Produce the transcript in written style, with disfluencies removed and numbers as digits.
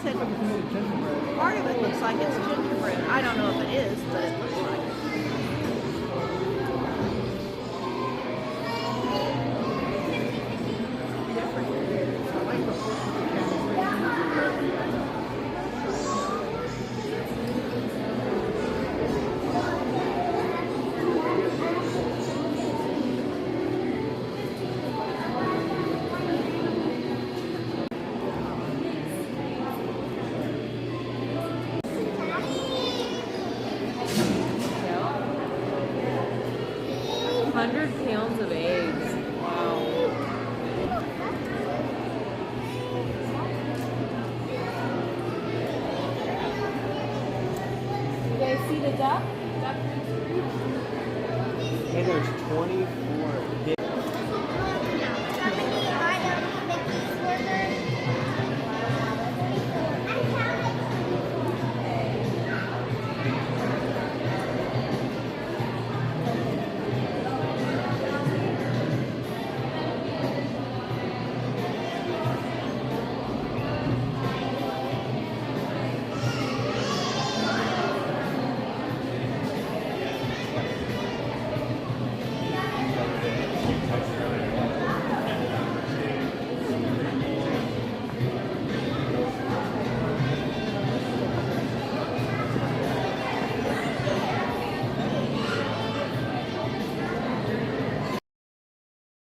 said part of it looks like it's gingerbread. I don't know if it is, but it looks like it. Yeah. 100 pounds of eggs. Wow. You guys see the duck? Hey, there's 24.